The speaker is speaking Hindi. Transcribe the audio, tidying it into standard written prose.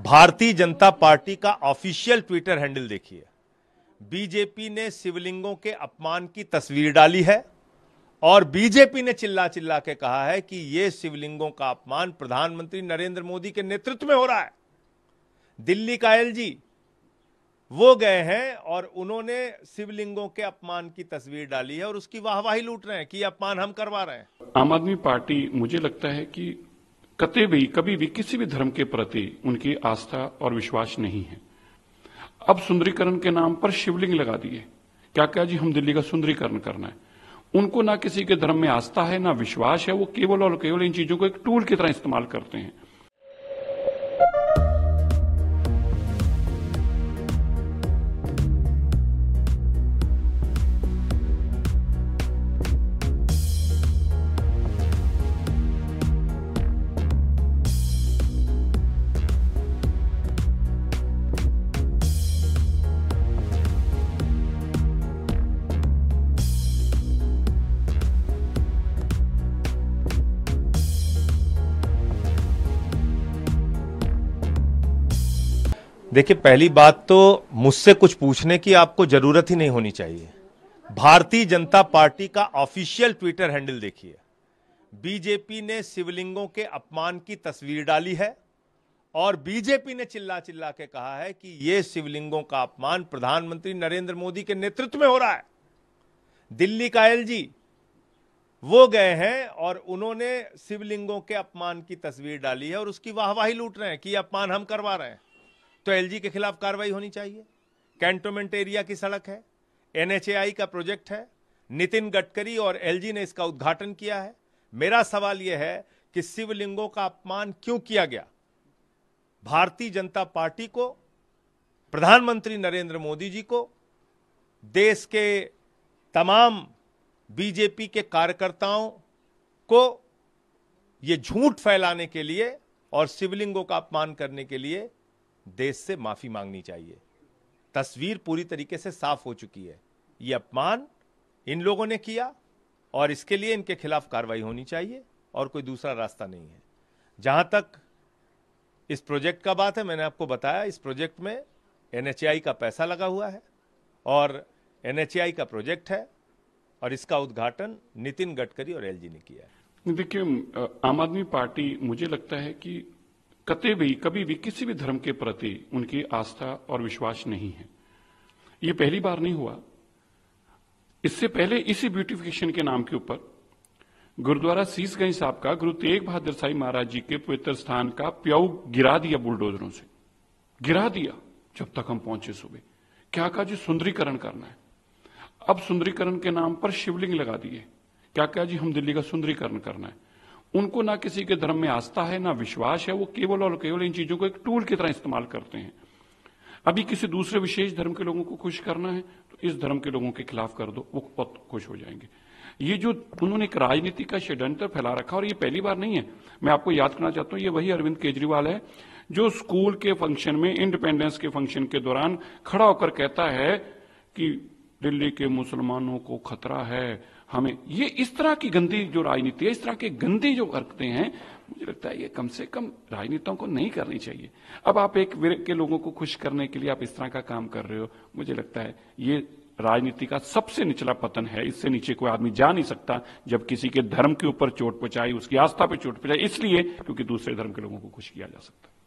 भारतीय जनता पार्टी का ऑफिशियल ट्विटर हैंडल देखिए। बीजेपी ने शिवलिंगों के अपमान की तस्वीर डाली है और बीजेपी ने चिल्ला चिल्ला के कहा है कि यह शिवलिंगों का अपमान प्रधानमंत्री नरेंद्र मोदी के नेतृत्व में हो रहा है। दिल्ली का एलजी वो गए हैं और उन्होंने शिवलिंगों के अपमान की तस्वीर डाली है और उसकी वाहवाही लूट रहे हैं कि अपमान हम करवा रहे हैं। आम आदमी पार्टी मुझे लगता है कि कभी भी किसी भी धर्म के प्रति उनकी आस्था और विश्वास नहीं है। अब सुंदरीकरण के नाम पर शिवलिंग लगा दिए। क्या जी हम दिल्ली का सुंदरीकरण करना है। उनको ना किसी के धर्म में आस्था है ना विश्वास है। वो केवल और केवल इन चीजों को एक टूल की तरह इस्तेमाल करते हैं। देखिए, पहली बात तो मुझसे कुछ पूछने की आपको जरूरत ही नहीं होनी चाहिए। भारतीय जनता पार्टी का ऑफिशियल ट्विटर हैंडल देखिए। बीजेपी ने शिवलिंगों के अपमान की तस्वीर डाली है और बीजेपी ने चिल्ला चिल्ला के कहा है कि यह शिवलिंगों का अपमान प्रधानमंत्री नरेंद्र मोदी के नेतृत्व में हो रहा है। दिल्ली का एलजी वो गए हैं और उन्होंने शिवलिंगों के अपमान की तस्वीर डाली है और उसकी वाहवाही लूट रहे हैं कि अपमान हम करवा रहे हैं। तो एलजी के खिलाफ कार्रवाई होनी चाहिए। कैंटोनमेंट एरिया की सड़क है, एनएचएआई का प्रोजेक्ट है, नितिन गडकरी और एलजी ने इसका उद्घाटन किया है। मेरा सवाल यह है कि शिवलिंगों का अपमान क्यों किया गया। भारतीय जनता पार्टी को, प्रधानमंत्री नरेंद्र मोदी जी को, देश के तमाम बीजेपी के कार्यकर्ताओं को यह झूठ फैलाने के लिए और शिवलिंगों का अपमान करने के लिए देश से माफी मांगनी चाहिए। तस्वीर पूरी तरीके से साफ हो चुकी है। यह अपमान इन लोगों ने किया और इसके लिए इनके खिलाफ कार्रवाई होनी चाहिए और कोई दूसरा रास्ता नहीं है। जहां तक इस प्रोजेक्ट का बात है, मैंने आपको बताया इस प्रोजेक्ट में एनएचएआई का पैसा लगा हुआ है और एनएचएआई का प्रोजेक्ट है और इसका उद्घाटन नितिन गडकरी और एलजी ने किया है। देखिए, आम आदमी पार्टी मुझे लगता है कि कभी भी किसी भी धर्म के प्रति उनकी आस्था और विश्वास नहीं है। ये पहली बार नहीं हुआ। इससे पहले इसी ब्यूटिफिकेशन के नाम के ऊपर गुरुद्वारा शीशगंज साहब का गुरु तेग बहादुर साहिब महाराज जी के पवित्र स्थान का प्याऊ गिरा दिया, बुलडोजरों से गिरा दिया। जब तक हम पहुंचे सुबह क्या कहा जी सुंदरीकरण करना है। अब सुंदरीकरण के नाम पर शिवलिंग लगा दिए। क्या जी हम दिल्ली का सुंदरीकरण करना है। उनको ना किसी के धर्म में आस्था है ना विश्वास है। वो केवल और केवल इन चीजों को एक टूल की तरह इस्तेमाल करते हैं। अभी किसी दूसरे विशेष धर्म के लोगों को खुश करना है तो इस धर्म के लोगों के खिलाफ कर दो, वो बहुत खुश हो जाएंगे। ये जो उन्होंने एक राजनीति का षड्यंत्र फैला रखा और ये पहली बार नहीं है। मैं आपको याद करना चाहता हूं, ये वही अरविंद केजरीवाल है जो स्कूल के फंक्शन में, इंडिपेंडेंस के फंक्शन के दौरान खड़ा होकर कहता है कि दिल्ली के मुसलमानों को खतरा है हमें। ये इस तरह की गंदी जो राजनीति है, इस तरह के गंदी जो करते हैं, मुझे लगता है ये कम से कम राजनेताओं को नहीं करनी चाहिए। अब आप एक वर्ग के लोगों को खुश करने के लिए आप इस तरह का काम कर रहे हो। मुझे लगता है ये राजनीति का सबसे निचला पतन है। इससे नीचे कोई आदमी जा नहीं सकता जब किसी के धर्म के ऊपर चोट पहुंचाई, उसकी आस्था पर चोट पहुंचाई, इसलिए क्योंकि दूसरे धर्म के लोगों को खुश किया जा सकता है।